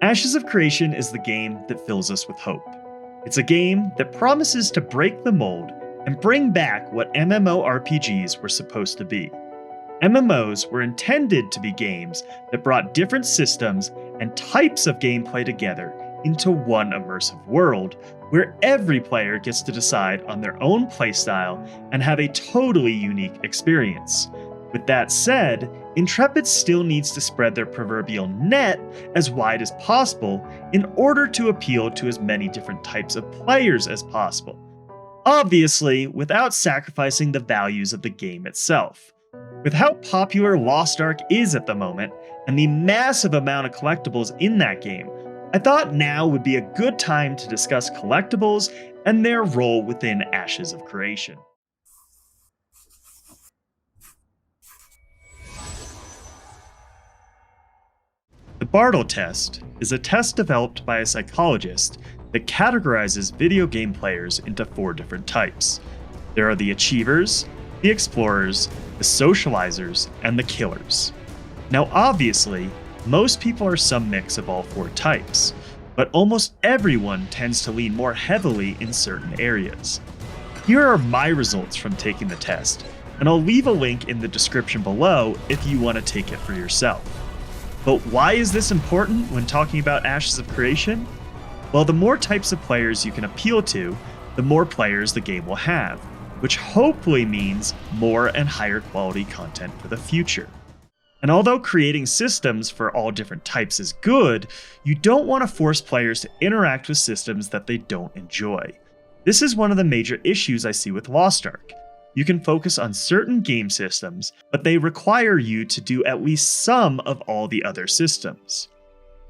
Ashes of Creation is the game that fills us with hope. It's a game that promises to break the mold and bring back what MMORPGs were supposed to be. MMOs were intended to be games that brought different systems and types of gameplay together into one immersive world, where every player gets to decide on their own playstyle and have a totally unique experience. With that said, Intrepid still needs to spread their proverbial net as wide as possible in order to appeal to as many different types of players as possible. Obviously, without sacrificing the values of the game itself. With how popular Lost Ark is at the moment, and the massive amount of collectibles in that game, I thought now would be a good time to discuss collectibles and their role within Ashes of Creation. The Bartle Test is a test developed by a psychologist that categorizes video game players into 4 different types. There are the Achievers, the Explorers, the Socializers, and the Killers. Now obviously, most people are some mix of all 4 types, but almost everyone tends to lean more heavily in certain areas. Here are my results from taking the test, and I'll leave a link in the description below if you want to take it for yourself. But why is this important when talking about Ashes of Creation? Well, the more types of players you can appeal to, the more players the game will have, which hopefully means more and higher quality content for the future. And although creating systems for all different types is good, you don't want to force players to interact with systems that they don't enjoy. This is one of the major issues I see with Lost Ark. You can focus on certain game systems, but they require you to do at least some of all the other systems.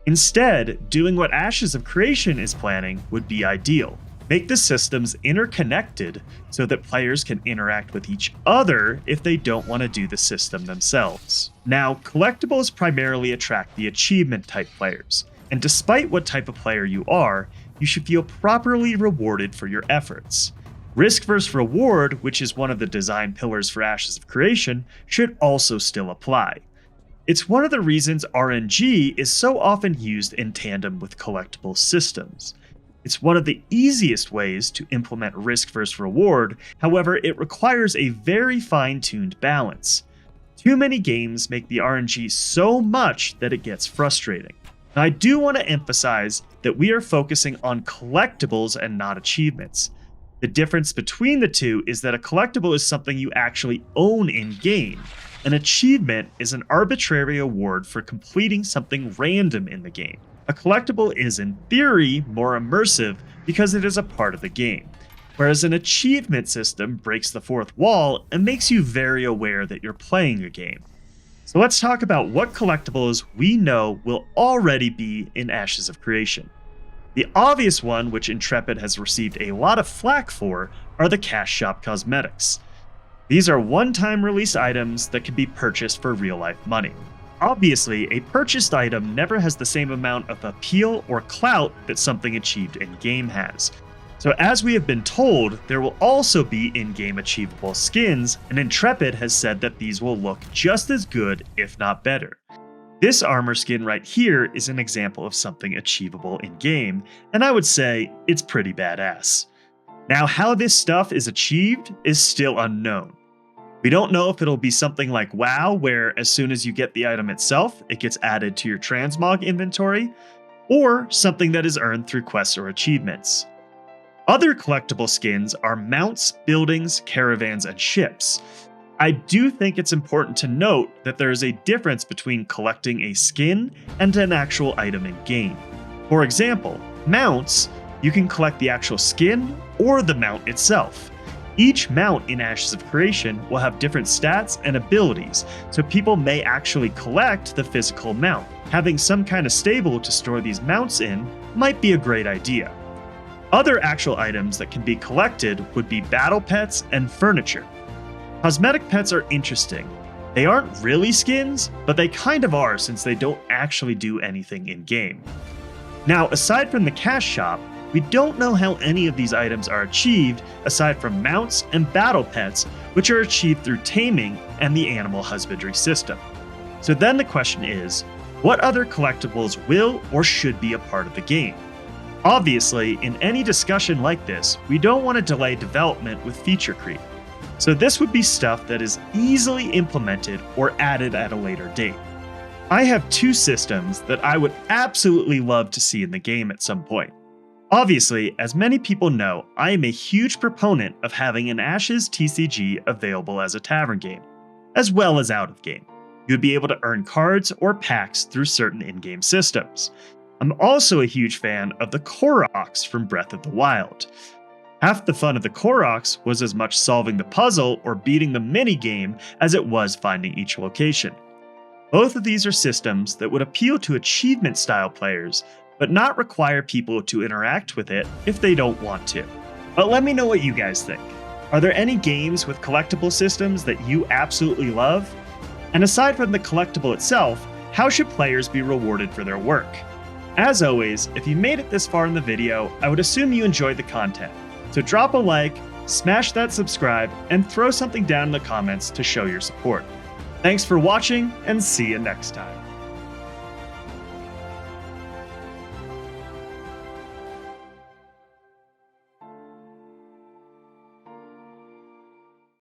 Instead, doing what Ashes of Creation is planning would be ideal. Make the systems interconnected so that players can interact with each other if they don't want to do the system themselves. Now, collectibles primarily attract the achievement type players, and despite what type of player you are, you should feel properly rewarded for your efforts. Risk versus reward, which is one of the design pillars for Ashes of Creation, should also still apply. It's one of the reasons RNG is so often used in tandem with collectible systems. It's one of the easiest ways to implement risk versus reward, however, it requires a very fine-tuned balance. Too many games make the RNG so much that it gets frustrating. Now, I do want to emphasize that we are focusing on collectibles and not achievements. The difference between the two is that a collectible is something you actually own in-game. An achievement is an arbitrary award for completing something random in the game. A collectible is, in theory, more immersive because it is a part of the game, whereas an achievement system breaks the fourth wall and makes you very aware that you're playing a game. So let's talk about what collectibles we know will already be in Ashes of Creation. The obvious one, which Intrepid has received a lot of flack for, are the cash shop cosmetics. These are one-time release items that can be purchased for real-life money. Obviously, a purchased item never has the same amount of appeal or clout that something achieved in-game has. So as we have been told, there will also be in-game achievable skins, and Intrepid has said that these will look just as good, if not better. This armor skin right here is an example of something achievable in-game, and I would say it's pretty badass. Now, how this stuff is achieved is still unknown. We don't know if it'll be something like WoW, where as soon as you get the item itself, it gets added to your transmog inventory, or something that is earned through quests or achievements. Other collectible skins are mounts, buildings, caravans, and ships. I do think it's important to note that there is a difference between collecting a skin and an actual item in-game. For example, mounts, you can collect the actual skin or the mount itself. Each mount in Ashes of Creation will have different stats and abilities, so people may actually collect the physical mount. Having some kind of stable to store these mounts in might be a great idea. Other actual items that can be collected would be battle pets and furniture. Cosmetic pets are interesting. They aren't really skins, but they kind of are since they don't actually do anything in-game. Now, aside from the cash shop, we don't know how any of these items are achieved aside from mounts and battle pets, which are achieved through taming and the animal husbandry system. So then the question is, What other collectibles will or should be a part of the game? Obviously, in any discussion like this, we don't want to delay development with feature creep. So this would be stuff that is easily implemented or added at a later date. I have two systems that I would absolutely love to see in the game at some point. Obviously, as many people know, I am a huge proponent of having an Ashes TCG available as a tavern game, as well as out of game. You'd be able to earn cards or packs through certain in-game systems. I'm also a huge fan of the Koroks from Breath of the Wild. Half the fun of the Koroks was as much solving the puzzle or beating the mini-game as it was finding each location. Both of these are systems that would appeal to achievement-style players, but not require people to interact with it if they don't want to. But let me know what you guys think. Are there any games with collectible systems that you absolutely love? And aside from the collectible itself, how should players be rewarded for their work? As always, if you made it this far in the video, I would assume you enjoyed the content. So drop a like, smash that subscribe, and throw something down in the comments to show your support. Thanks for watching, and see you next time.